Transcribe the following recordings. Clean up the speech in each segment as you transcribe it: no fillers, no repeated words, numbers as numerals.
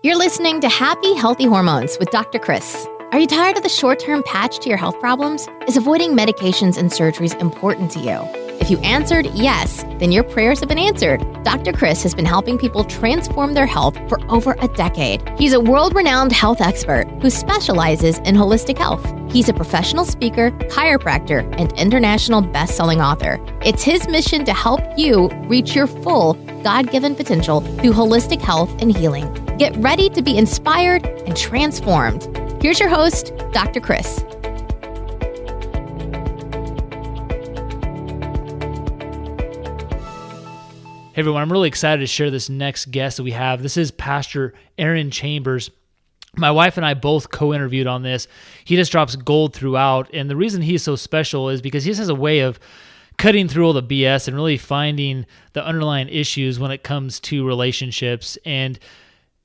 You're listening to Happy, Healthy Hormones with Dr. Chris. Are you tired of the short-term patch to your health problems? Is avoiding medications and surgeries important to you? If you answered yes, then your prayers have been answered. Dr. Chris has been helping people transform their health for over a decade. He's a world-renowned health expert who specializes in holistic health. He's a professional speaker, chiropractor, and international best-selling author. It's his mission to help you reach your full God-given potential through holistic health and healing. Get ready to be inspired and transformed. Here's your host, Dr. Chris. Hey everyone, I'm really excited to share this next guest that we have. This is Pastor Arron Chambers. My wife and I both co-interviewed on this. He just drops gold throughout, and the reason he's so special is because he just has a way of cutting through all the BS and really finding the underlying issues when it comes to relationships. And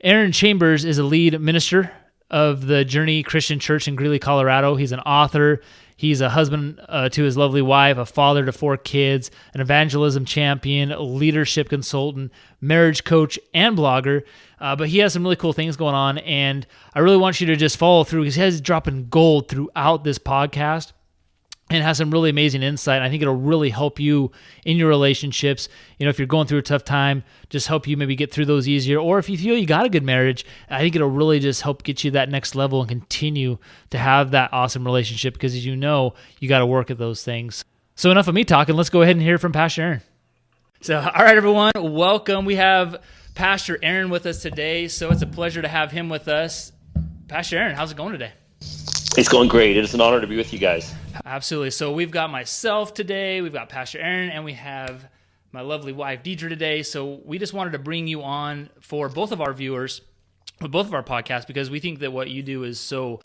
Arron Chambers is a lead minister of the Journey Christian Church in Greeley, Colorado. He's an author. He's a husband to his lovely wife, a father to 4 kids, an evangelism champion, a leadership consultant, marriage coach, and blogger. But he has some really cool things going on, and I really want you to just follow through because he has dropping gold throughout this podcast and has some really amazing insight. I think it'll really help you in your relationships. You know, if you're going through a tough time, just help you maybe get through those easier. Or if you feel you got a good marriage, I think it'll really just help get you that next level and continue to have that awesome relationship because, as you know, you got to work at those things. So enough of me talking. Let's go ahead and hear from Pastor Arron. So, all right, everyone, welcome. We have Pastor Arron with us today, so it's a pleasure to have him with us. Pastor Arron, how's it going today? It's going great. It is an honor to be with you guys. Absolutely. So we've got myself today, we've got Pastor Arron, and we have my lovely wife, Deidre, today. So we just wanted to bring you on for both of our viewers, for both of our podcasts, because we think that what you do is so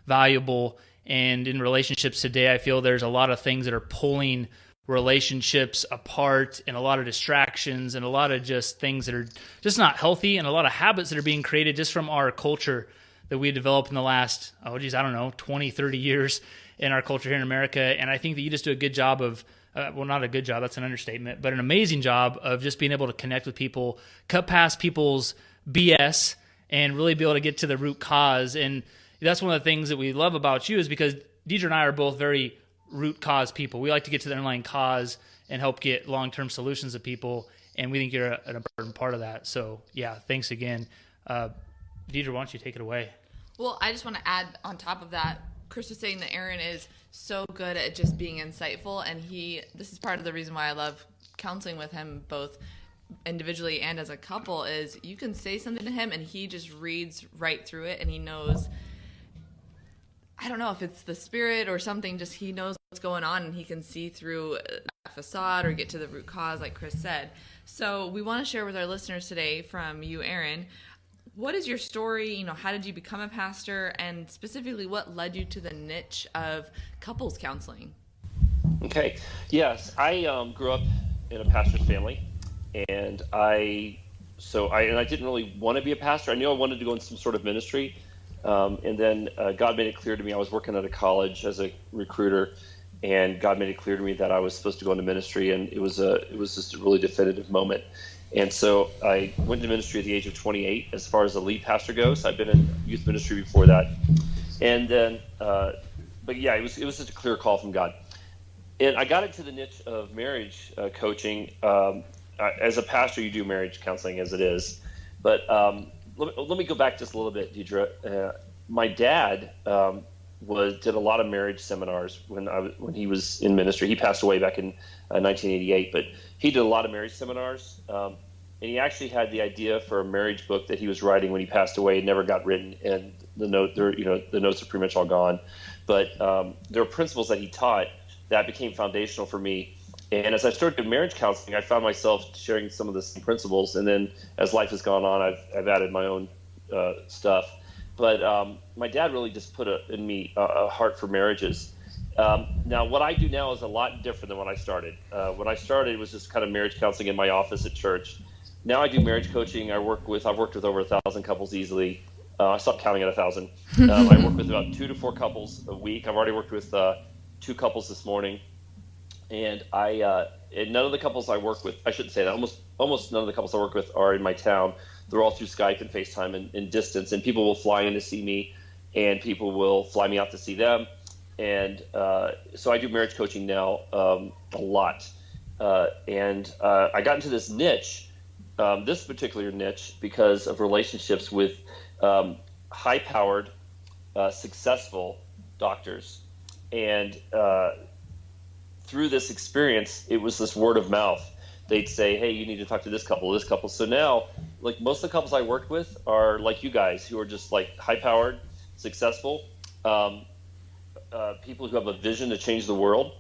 valuable. And in relationships today, I feel there's a lot of things that are pulling relationships apart and a lot of distractions and a lot of just things that are just not healthy and a lot of habits that are being created just from our culture that we developed in the last, 20, 30 years in our culture here in America. And I think that you just do a good job of, not a good job, that's an understatement, but an amazing job of just being able to connect with people, cut past people's BS, and really be able to get to the root cause. And that's one of the things that we love about you is because Deidre and I are both very root cause people. We like to get to the underlying cause and help get long-term solutions to people, and we think you're an important part of that. So, yeah, thanks again. Deidre, why don't you take it away? Well, I just want to add on top of that, Chris was saying that Arron is so good at just being insightful, and this is part of the reason why I love counseling with him, both individually and as a couple, is you can say something to him and he just reads right through it, and he knows, I don't know if it's the spirit or something, just he knows what's going on, and he can see through that facade or get to the root cause, like Chris said. So we want to share with our listeners today from you, Arron, what is your story? You know, how did you become a pastor, and specifically what led you to the niche of couples counseling? Okay. Yes, I grew up in a pastor's family, and I didn't really want to be a pastor. I knew I wanted to go in some sort of ministry, and then God made it clear to me. I was working at a college as a recruiter, and God made it clear to me that I was supposed to go into ministry, and it was just a really definitive moment. And so I went into ministry at the age of 28 as far as the lead pastor goes. I've been in youth ministry before that. And then, but yeah, it was just a clear call from God. And I got into the niche of marriage coaching. As a pastor, you do marriage counseling as it is. But let me go back just a little bit, Deidre. My dad did a lot of marriage seminars when he was in ministry. He passed away back in 1988, but he did a lot of marriage seminars. And he actually had the idea for a marriage book that he was writing when he passed away. It never got written, and the notes are pretty much all gone. But there were principles that he taught that became foundational for me. And as I started doing marriage counseling, I found myself sharing some of the same principles. And then as life has gone on, I've added my own stuff. But my dad really just put in me a heart for marriages. Now, what I do now is a lot different than when I started. When I started, it was just kind of marriage counseling in my office at church. Now I do marriage coaching. I've worked with over 1,000 couples easily. I stopped counting at 1,000. I work with about 2 to 4 couples a week. I've already worked with 2 couples this morning. And and none of the couples I work with, I shouldn't say that, almost none of the couples I work with are in my town. they're all through Skype and FaceTime and distance, and people will fly in to see me, and people will fly me out to see them. And so I do marriage coaching now a lot. And I got into this niche, this particular niche, because of relationships with high-powered, successful doctors. And through this experience, it was this word of mouth. They'd say, hey, you need to talk to this couple, this couple. So now, like, most of the couples I worked with are like you guys, who are just like high-powered, successful, people who have a vision to change the world.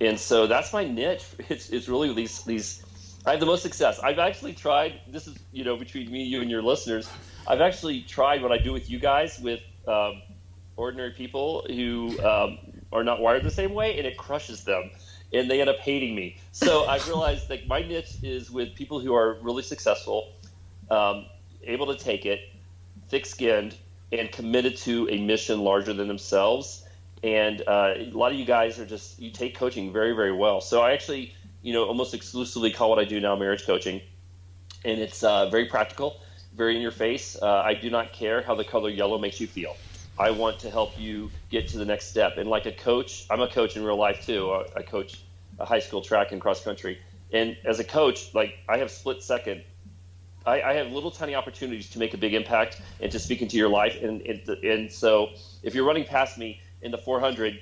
And so that's my niche. It's really these. I have the most success. I've actually tried. This is, between me, you, and your listeners. I've actually tried what I do with you guys with ordinary people who are not wired the same way, and it crushes them, and they end up hating me. So I've realized that my niche is with people who are really successful, able to take it, thick-skinned, and committed to a mission larger than themselves. And a lot of you guys you take coaching very, very well. So I actually, almost exclusively call what I do now marriage coaching. And it's very practical, very in your face. I do not care how the color yellow makes you feel. I want to help you get to the next step. And like a coach, I'm a coach in real life too. I coach a high school track and cross country. And as a coach, like, I have split second. I have little tiny opportunities to make a big impact and to speak into your life. And so if you're running past me in the 400,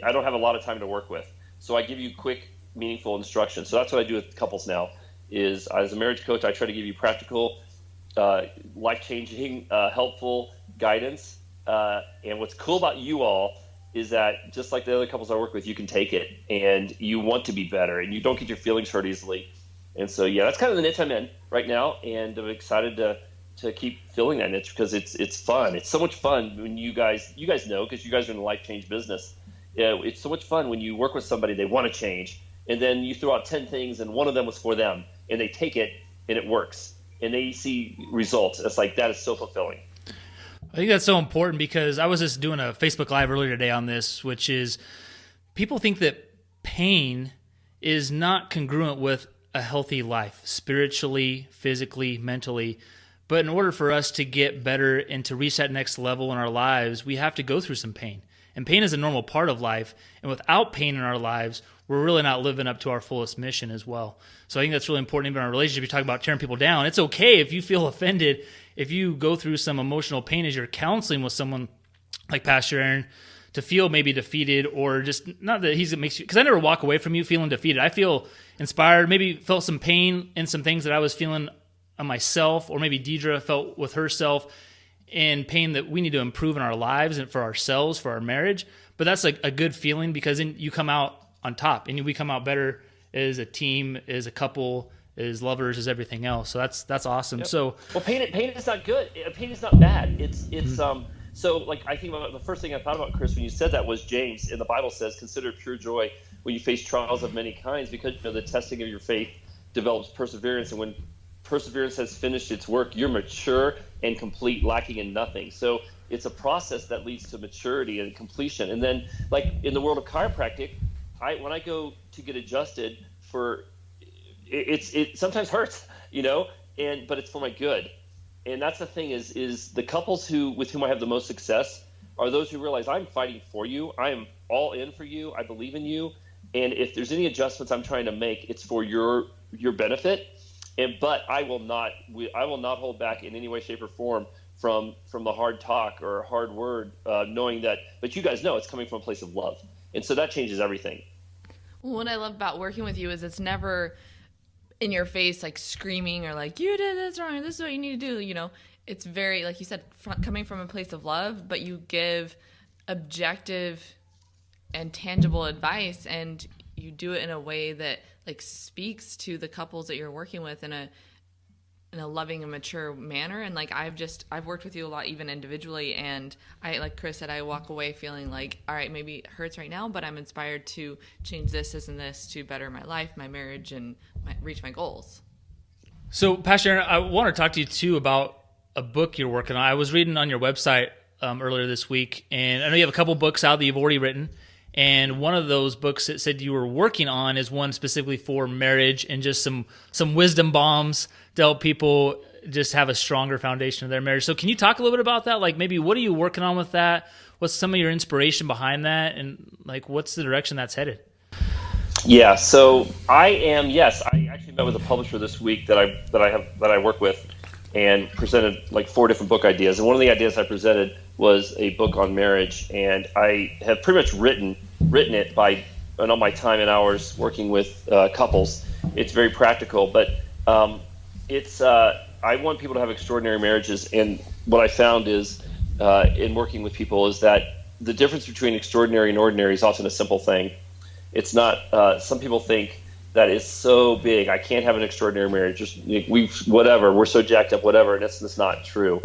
I don't have a lot of time to work with. So I give you quick, meaningful instruction. So that's what I do with couples now, is as a marriage coach, I try to give you practical, life-changing, helpful guidance. And what's cool about you all is that, just like the other couples I work with, you can take it and you want to be better and you don't get your feelings hurt easily. And so, yeah, that's kind of the niche I'm in right now. And I'm excited to keep filling that niche because it's fun. It's so much fun when you guys know, because you guys are in the life change business. It's so much fun when you work with somebody, they want to change, and then you throw out 10 things and one of them was for them, and they take it and it works and they see results. It's like, that is so fulfilling. I think that's so important, because I was just doing a Facebook Live earlier today on this, which is, people think that pain is not congruent with a healthy life, spiritually, physically, mentally. But in order for us to get better and to reach that next level in our lives, we have to go through some pain. And pain is a normal part of life. And without pain in our lives, we're really not living up to our fullest mission as well. So I think that's really important. Even in our relationship, you talk about tearing people down. It's okay if you feel offended, if you go through some emotional pain as you're counseling with someone like Pastor Arron, to feel maybe defeated, or just not that it makes you, because I never walk away from you feeling defeated. I feel inspired, maybe felt some pain in some things that I was feeling on myself, or maybe Deidre felt with herself, and pain that we need to improve in our lives and for ourselves, for our marriage. But that's like a good feeling, because then you come out on top and we come out better as a team, as a couple, as lovers, as everything else. So that's awesome. Yep. So, well, pain is not good. Pain is not bad. It's So, like, I think about the first thing I thought about, Chris, when you said that, was James. And the Bible says, consider it pure joy when you face trials of many kinds, because the testing of your faith develops perseverance. And when perseverance has finished its work, you're mature and complete, lacking in nothing. So it's a process that leads to maturity and completion. And then, like, in the world of chiropractic, when I go to get adjusted it sometimes hurts, but it's for my good. And that's the thing, is the couples with whom I have the most success are those who realize, I'm fighting for you. I am all in for you. I believe in you. And if there's any adjustments I'm trying to make, it's for your benefit. But I will not hold back in any way, shape, or form from the hard talk or hard word, knowing that, but you guys know it's coming from a place of love. And so that changes everything. Well, what I love about working with you is it's never in your face, like screaming or like, you did this wrong, this is what you need to do. It's very, like you said, coming from a place of love, but you give objective and tangible advice, and you do it in a way that like speaks to the couples that you're working with in a loving and mature manner. And like, I've worked with you a lot, even individually, and I, like Chris said, I walk away feeling like, all right, maybe it hurts right now, but I'm inspired to change this and this to better my life, my marriage, and reach my goals. So Pastor Arron, I want to talk to you too about a book you're working on. I was reading on your website earlier this week, and I know you have a couple books out that you've already written. And one of those books that said you were working on is one specifically for marriage, and just some wisdom bombs to help people just have a stronger foundation of their marriage. So can you talk a little bit about that? Like maybe what are you working on with that? What's some of your inspiration behind that? And like, what's the direction that's headed? Yeah, so I actually met with a publisher this week that I work with, and presented like 4 different book ideas. And one of the ideas I presented was a book on marriage, and I have pretty much written it by all my time and hours working with couples. It's very practical, but I want people to have extraordinary marriages. And what I found is in working with people is that the difference between extraordinary and ordinary is often a simple thing. It's not. Some people think that is so big. I can't have an extraordinary marriage. Just we're so jacked up, whatever. And that's not true.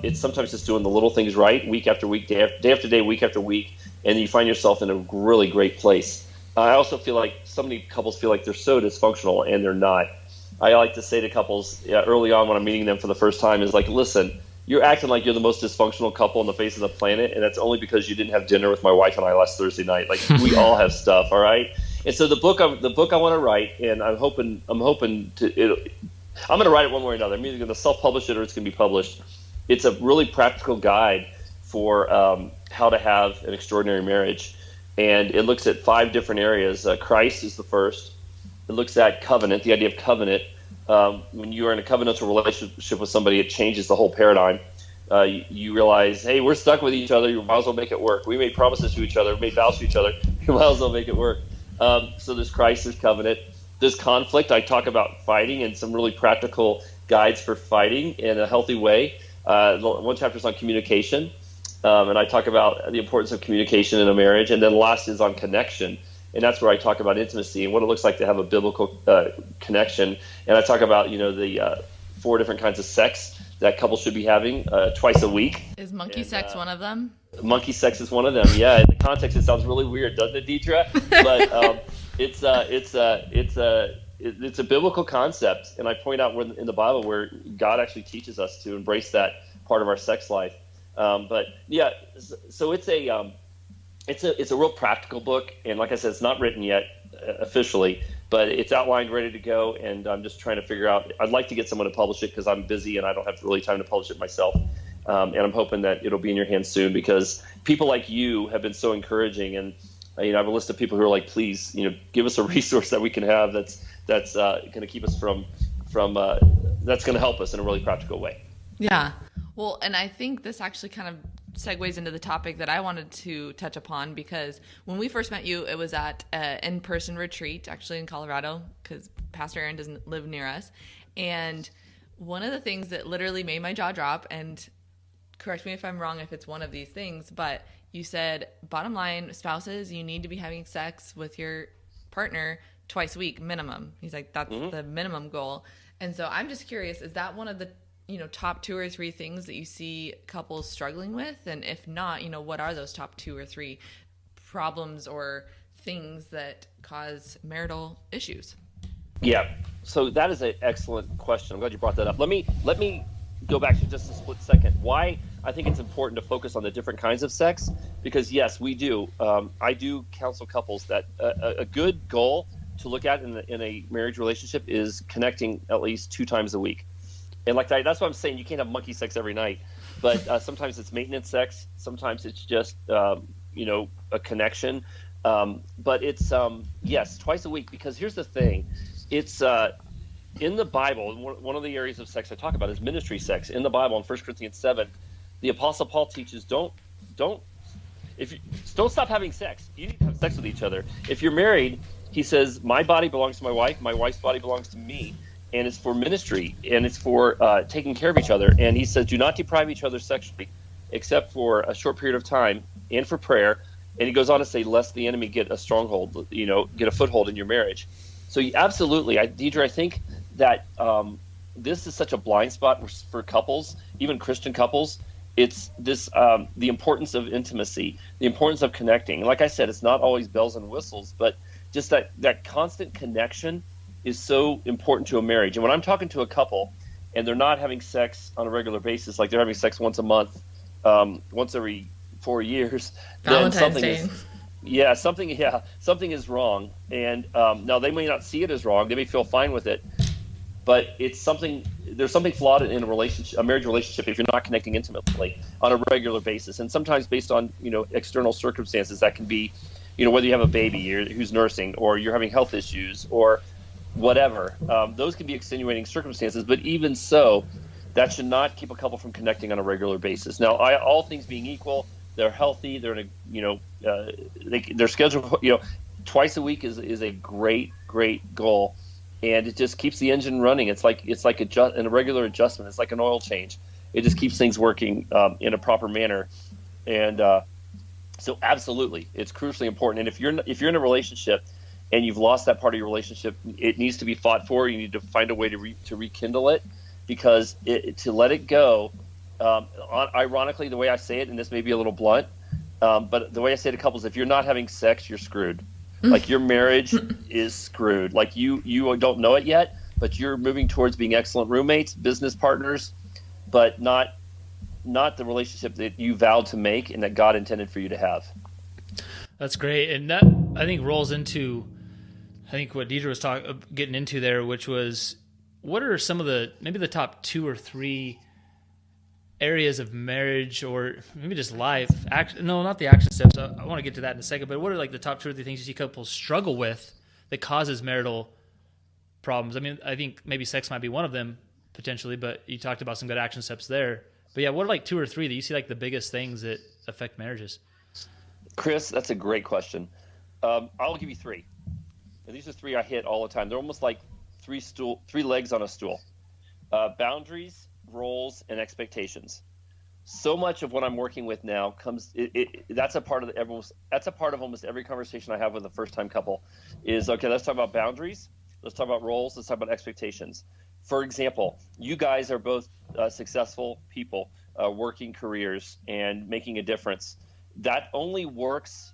It's sometimes just doing the little things right, week after week, day after day, week after week, and you find yourself in a really great place. I also feel like so many couples feel like they're so dysfunctional, and they're not. I like to say to couples early on when I'm meeting them for the first time is like, listen, you're acting like you're the most dysfunctional couple on the face of the planet, and that's only because you didn't have dinner with my wife and I last Thursday night. Like, we all have stuff, all right? And so the book I want to write, and I'm hoping to. I'm going to write it one way or another. I'm either going to self-publish it or it's going to be published. It's a really practical guide for how to have an extraordinary marriage, and it looks at 5 different areas. Christ is the first. It looks at covenant, the idea of covenant. When you are in a covenantal relationship with somebody, it changes the whole paradigm. You realize, hey, we're stuck with each other. You might as well make it work. We made promises to each other, made vows to each other. You might as well make it work. So there's Christ, there's covenant. There's conflict. I talk about fighting and some really practical guides for fighting in a healthy way. One chapter is on communication, and I talk about the importance of communication in a marriage. And then last is on connection. And that's where I talk about intimacy and what it looks like to have a biblical connection. And I talk about, the 4 different kinds of sex that couples should be having twice a week. Is monkey sex one of them? Monkey sex is one of them. Yeah, in the context, it sounds really weird, doesn't it, Deidre? But it's a biblical concept, and I point out in the Bible where God actually teaches us to embrace that part of our sex life. But yeah, so it's a real practical book, and like I said, it's not written yet officially, but it's outlined, ready to go, and I'm just trying to figure out. I'd like to get someone to publish it because I'm busy and I don't have really time to publish it myself. And I'm hoping that it'll be in your hands soon, because people like you have been so encouraging, and I have a list of people who are like, please, give us a resource that we can have that's going to keep us from that's going to help us in a really practical way. Yeah. Well, and I think this actually kind of segues into the topic that I wanted to touch upon, because when we first met you, it was at an in-person retreat, actually in Colorado, because Pastor Arron doesn't live near us. And one of the things that literally made my jaw drop, and correct me if I'm wrong if it's one of these things, but you said, bottom line, spouses, you need to be having sex with your partner twice a week minimum. He's like, that's the minimum goal. And so I'm just curious, is that one of the top 2 or 3 things that you see couples struggling with? And if not, what are those top 2 or 3 problems or things that cause marital issues? Yeah. So that is an excellent question. I'm glad you brought that up. Let me go back to just a split second. Why I think it's important to focus on the different kinds of sex, because yes, we do. I do counsel couples that a good goal to look at in a marriage relationship is connecting at least 2 times a week. And that's what I'm saying. You can't have monkey sex every night, but sometimes it's maintenance sex. Sometimes it's just a connection. But it's yes, twice a week, because here's the thing. It's in the Bible. One of the areas of sex I talk about is ministry sex. In the Bible, in 1 Corinthians 7, the Apostle Paul teaches don't stop having sex. You need to have sex with each other. If you're married, he says, my body belongs to my wife. My wife's body belongs to me. And it's for ministry, and it's for taking care of each other. And he says, do not deprive each other sexually, except for a short period of time, and for prayer. And he goes on to say, lest the enemy get a stronghold, get a foothold in your marriage. So absolutely, Deidre, I think that this is such a blind spot for couples, even Christian couples. It's this the importance of intimacy, the importance of connecting. Like I said, it's not always bells and whistles, but just that constant connection is so important to a marriage. And when I'm talking to a couple and they're not having sex on a regular basis, like they're having sex once a month, once every 4 years, then something is wrong. And now they may not see it as wrong. They may feel fine with it. but there's something flawed in a marriage relationship if you're not connecting intimately on a regular basis. And sometimes based on, external circumstances that can be, whether you have a baby who's nursing, or you're having health issues, or whatever. Those can be extenuating circumstances, but even so, that should not keep a couple from connecting on a regular basis. Now, all things being equal, they're healthy. They're in they're scheduled. Twice a week is a great goal, and it just keeps the engine running. It's like a regular adjustment. It's like an oil change. It just keeps things working in a proper manner, and so absolutely, it's crucially important. And if you're in a relationship and you've lost that part of your relationship, it needs to be fought for. You need to find a way to rekindle it, because to let it go. Ironically, the way I say it, and this may be a little blunt, but the way I say it to couples, if you're not having sex, you're screwed. Like, your marriage is screwed. Like, you don't know it yet, but you're moving towards being excellent roommates, business partners, but not the relationship that you vowed to make and that God intended for you to have. That's great. And that, I think, rolls into, what Deidre was getting into there, which was, what are some of maybe the top 2 or 3 areas of marriage, or maybe just life? No, not the action steps. I want to get to that in a second. But what are the top 2 or 3 things you see couples struggle with that causes marital problems? I mean, I think maybe sex might be one of them potentially, but you talked about some good action steps there. But yeah, what are 2 or 3 that you see the biggest things that affect marriages? Chris, that's a great question. I'll give you 3. And these are 3 I hit all the time. They're almost like 3 legs on a stool. Boundaries, roles, and expectations. So much of what I'm working with now that's a part of almost every conversation I have with a first-time couple is, okay, let's talk about boundaries, let's talk about roles, let's talk about expectations. For example, you guys are both successful people, working careers and making a difference. That only works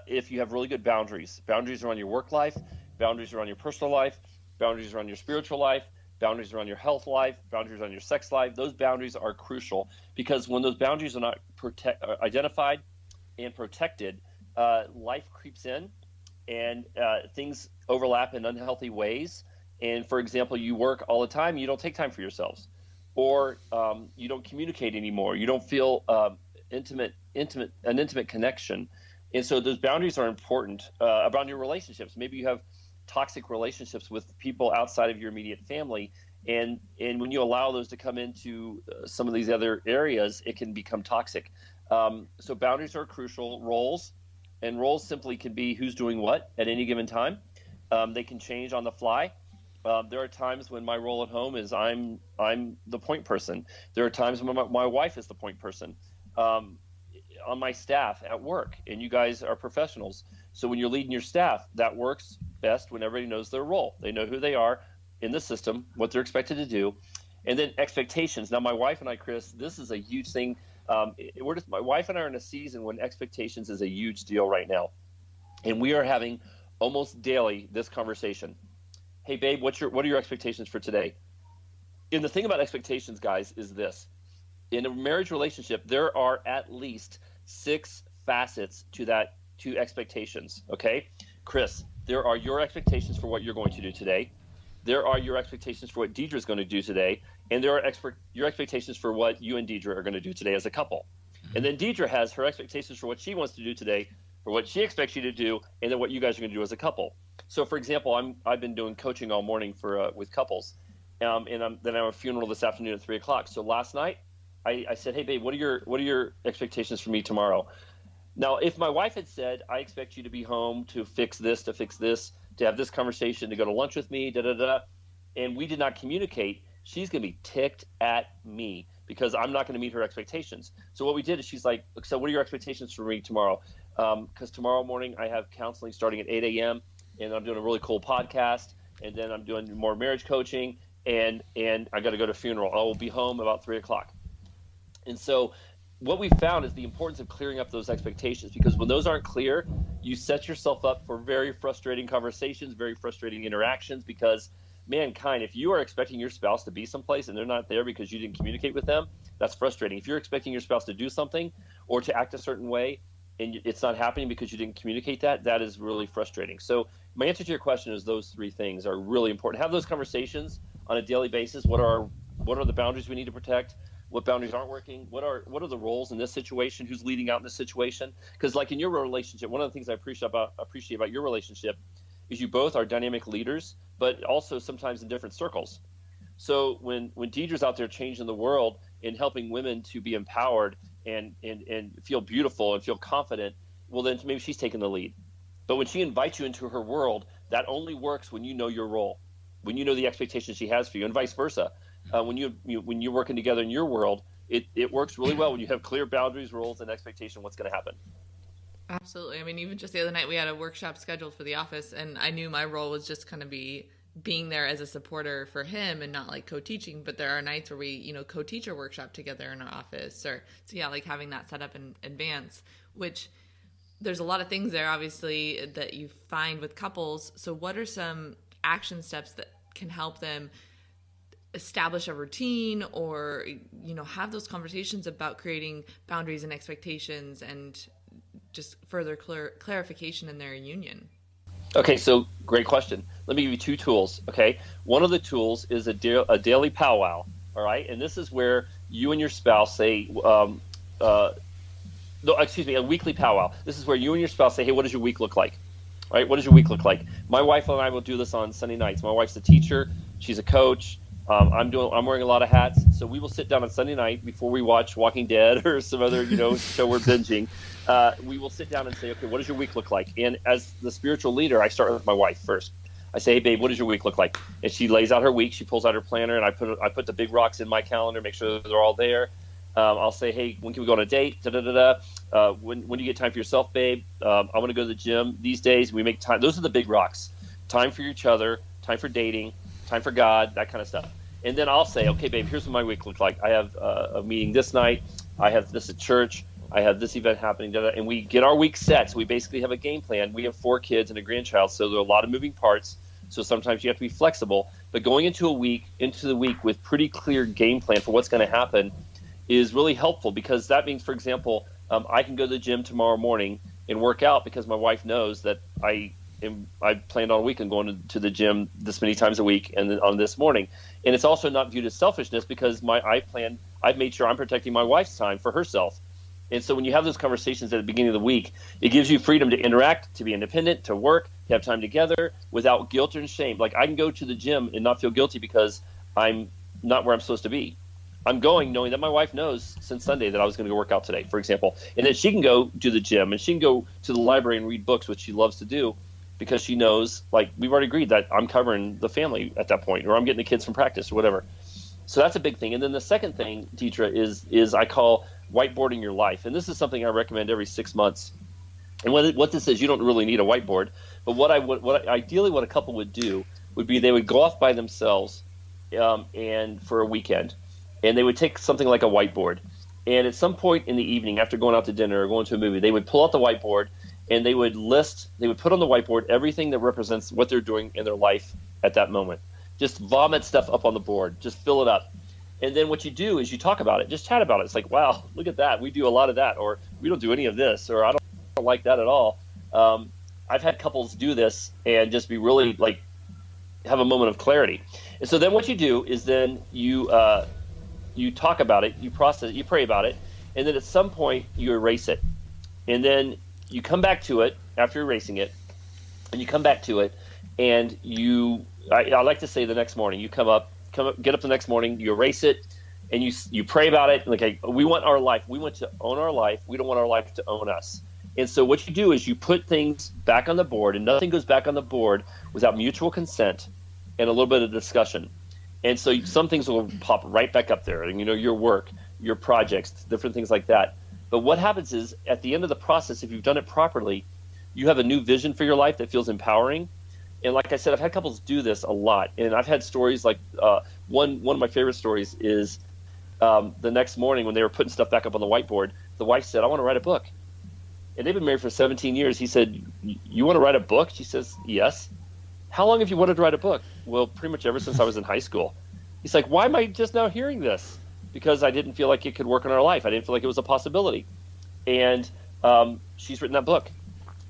if you have really good boundaries. Boundaries around your work life, boundaries around your personal life, boundaries around your spiritual life, boundaries around your health life, boundaries around your sex life. Those boundaries are crucial, because when those boundaries are not identified and protected, life creeps in, and things overlap in unhealthy ways. And for example, you work all the time, you don't take time for yourselves, or you don't communicate anymore. You don't feel an intimate connection. And so those boundaries are important around your relationships. Maybe you have toxic relationships with people outside of your immediate family, and when you allow those to come into some of these other areas, it can become toxic. So boundaries are crucial. Roles simply can be who's doing what at any given time. They can change on the fly. There are times when my role at home is I'm the point person. There are times when my wife is the point person on my staff at work, and you guys are professionals. So when you're leading your staff, that works best when everybody knows their role. They know who they are in the system, what they're expected to do. And then expectations. Now, my wife and I, Chris, this is a huge thing. My wife and I are in a season when expectations is a huge deal right now. And we are having almost daily this conversation. Hey, babe, what are your expectations for today? And the thing about expectations, guys, is this. In a marriage relationship, there are at least 6 facets to expectations, okay? Chris, there are your expectations for what you're going to do today. There are your expectations for what Deidre is going to do today. And there are your expectations for what you and Deidre are going to do today as a couple. And then Deidre has her expectations for what she wants to do today, for what she expects you to do, and then what you guys are going to do as a couple. So, for example, I've been doing coaching all morning with couples, and then I have a funeral this afternoon at 3:00. So last night, I said, hey, babe, what are your expectations for me tomorrow? Now, if my wife had said, I expect you to be home to fix this, to have this conversation, to go to lunch with me, and we did not communicate, she's going to be ticked at me because I'm not going to meet her expectations. So what we did is she's like, so what are your expectations for me tomorrow? Because tomorrow morning I have counseling starting at 8 a.m. and I'm doing a really cool podcast, and then I'm doing more marriage coaching, and I got to go to a funeral. I will be home about 3:00. And so what we found is the importance of clearing up those expectations, because when those aren't clear, you set yourself up for very frustrating conversations, very frustrating interactions, because mankind, if you are expecting your spouse to be someplace and they're not there because you didn't communicate with them, that's frustrating. If you're expecting your spouse to do something or to act a certain way and it's not happening because you didn't communicate that is really frustrating. So my answer to your question is those 3 things are really important. Have those conversations on a daily basis. What are the boundaries we need to protect? What boundaries aren't working? What are the roles in this situation? Who's leading out in this situation? Because like in your relationship, one of the things I appreciate about your relationship is you both are dynamic leaders, but also sometimes in different circles. So when Deidre's out there changing the world and helping women to be empowered and feel beautiful and feel confident, well, then maybe she's taking the lead. But when she invites you into her world, that only works when you know your role, when you know the expectations she has for you, and vice versa. When you're working together in your world, it works really well when you have clear boundaries, roles, and expectation of what's going to happen. Absolutely. I mean, even just the other night we had a workshop scheduled for the office, and I knew my role was just going to be being there as a supporter for him and not like co-teaching. But there are nights where we, co-teach a workshop together in our office, so like having that set up in advance, which there's a lot of things there, obviously, that you find with couples. So what are some action steps that can help them establish a routine or, have those conversations about creating boundaries and expectations and just further clarification in their union? Okay, so great question. Let me give you two tools, okay? One of the tools is a daily powwow, all right? And this is where you and your spouse say, a weekly powwow. This is where you and your spouse say, hey, what does your week look like? All right, what does your week look like? My wife and I will do this on Sunday nights. My wife's a teacher. She's a coach. I'm wearing a lot of hats. So we will sit down on Sunday night before we watch Walking Dead or some other, show we're binging. We will sit down and say, okay, what does your week look like? And as the spiritual leader, I start with my wife first. I say, hey, babe, what does your week look like? And she lays out her week. She pulls out her planner, and I put the big rocks in my calendar, make sure they're all there. I'll say, hey, when can we go on a date? When do you get time for yourself, babe? I want to go to the gym these days. We make time. Those are the big rocks. Time for each other, time for dating, time for God, that kind of stuff. And then I'll say, okay, babe, here's what my week looks like. I have a meeting this night. I have this at church. I have this event happening. And we get our week set. So we basically have a game plan. We have 4 kids and a grandchild, so there are a lot of moving parts. So sometimes you have to be flexible. But going into the week with pretty clear game plan for what's going to happen is really helpful, because that means, for example, I can go to the gym tomorrow morning and work out because my wife knows that I planned on a weekend going to the gym this many times a week and then on this morning. And it's also not viewed as selfishness because I've made sure I'm protecting my wife's time for herself. And so when you have those conversations at the beginning of the week, it gives you freedom to interact, to be independent, to work, to have time together without guilt and shame. Like, I can go to the gym and not feel guilty because I'm not where I'm supposed to be. I'm going knowing that my wife knows since Sunday that I was going to go work out today, for example. And then she can go to the gym and she can go to the library and read books, which she loves to do, because she knows, like, we've already agreed that I'm covering the family at that point, or I'm getting the kids from practice or whatever. So that's a big thing. And then the second thing, Deidre, is I call whiteboarding your life. And this is something I recommend every 6 months. And what this is, you don't really need a whiteboard. But what a couple would do would be they would go off by themselves and for a weekend. And they would take something like a whiteboard. And at some point in the evening, after going out to dinner or going to a movie, they would pull out the whiteboard and they would put on the whiteboard everything that represents what they're doing in their life at that moment. Just vomit stuff up on the board. Just fill it up. And then what you do is you talk about it. Just chat about it. It's like, wow, look at that. We do a lot of that. Or we don't do any of this. Or I don't like that at all. I've had couples do this and just be really, like, have a moment of clarity. And so then what you do is then you talk about it, you process it, you pray about it, and then at some point you erase it. And then you come back to it after erasing it, and you come back to it, and I like to say the next morning, you get up the next morning, you erase it, and you pray about it. Like, we want to own our life. We don't want our life to own us. And so what you do is you put things back on the board, and nothing goes back on the board without mutual consent and a little bit of discussion. And so some things will pop right back up there, and your work, your projects, different things like that. But what happens is, at the end of the process, if you've done it properly, you have a new vision for your life that feels empowering. And like I said, I've had couples do this a lot, and I've had stories like one of my favorite stories is the next morning when they were putting stuff back up on the whiteboard, the wife said, "I want to write a book." And they've been married for 17 years. He said, "You want to write a book?" She says, "Yes." "How long have you wanted to write a book?" "Well, pretty much ever since I was in high school." He's like, "Why am I just now hearing this?" "Because I didn't feel like it could work in our life. I didn't feel like it was a possibility." And she's written that book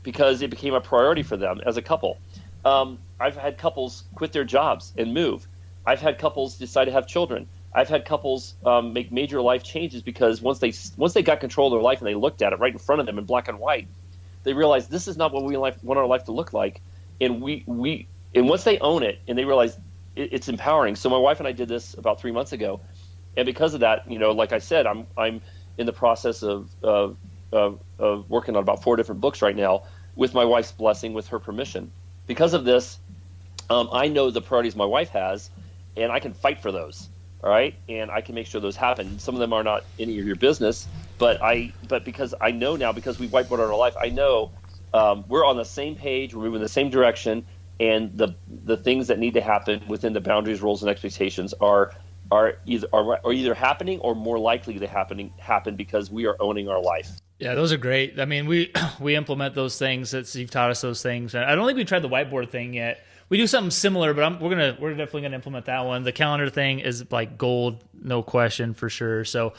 because it became a priority for them as a couple. I've had couples quit their jobs and move I've had couples decide to have children. I've had couples make major life changes because once they got control of their life and they looked at it right in front of them in black and white, they realized this is not what we want our life to look like. And once they own it and they realize it's empowering. So my wife and I did this about 3 months ago, and because of that, like I said, I'm in the process of working on about 4 different books right now with my wife's blessing, with her permission. Because of this, I know the priorities my wife has, and I can fight for those. All right, and I can make sure those happen. Some of them are not any of your business, but because I know now, because we whiteboarded our life, I know we're on the same page, we're moving in the same direction, and the things that need to happen within the boundaries, rules, and expectations are either happening or more likely to happen because we are owning our life. Yeah, those are great. I mean, we implement those things. You've taught us those things. I don't think we tried the whiteboard thing yet. We do something similar, but we're definitely gonna implement that one. The calendar thing is like gold, no question, for sure. So,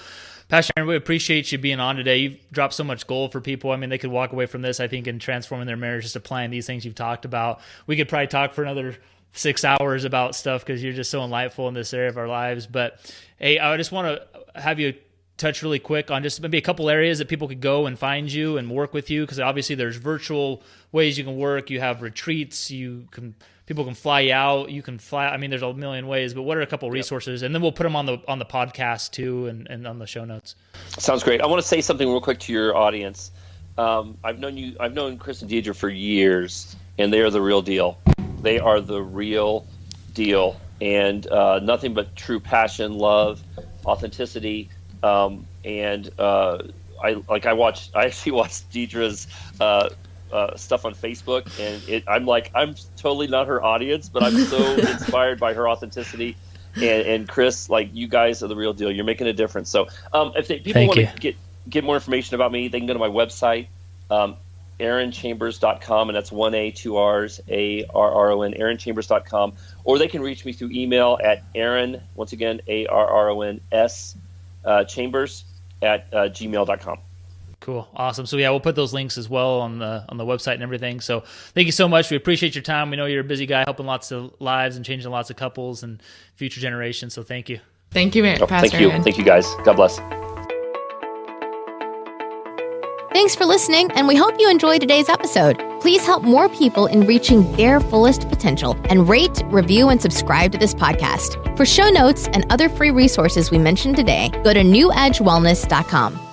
Pastor Arron, we appreciate you being on today. You've dropped so much gold for people. I mean, they could walk away from this, I think, and transforming their marriage, just applying these things you've talked about. We could probably talk for another 6 hours about stuff because you're just so enlightful in this area of our lives. But hey, I just want to have you touch really quick on just maybe a couple areas that people could go and find you and work with you, because obviously there's virtual ways you can work. You have retreats. People can fly you out. You can fly. I mean, there's a million ways, but what are a couple resources? And then we'll put them on the podcast too, and on the show notes. Sounds great. I want to say something real quick to your audience. I've known Chris and Deidre for years, and they are the real deal. They are the real deal, and nothing but true passion, love, authenticity, and I actually watched Deidre's stuff on Facebook, and I'm totally not her audience, but I'm so inspired by her authenticity. And Chris, like, you guys are the real deal. You're making a difference. So if people want to get more information about me, they can go to my website, arronschambers.com, and that's 1A, 2 R's, ARRON, arronschambers.com, or they can reach me through email at Arron, once again, ARRONS, chambers at gmail.com. Cool. Awesome. So yeah, we'll put those links as well on the website and everything. So thank you so much. We appreciate your time. We know you're a busy guy helping lots of lives and changing lots of couples and future generations. So thank you. Thank you, Pastor Thank you. Arron. Thank you, guys. God bless. Thanks for listening, and we hope you enjoyed today's episode. Please help more people in reaching their fullest potential, and rate, review, and subscribe to this podcast. For show notes and other free resources we mentioned today, go to newedgewellness.com.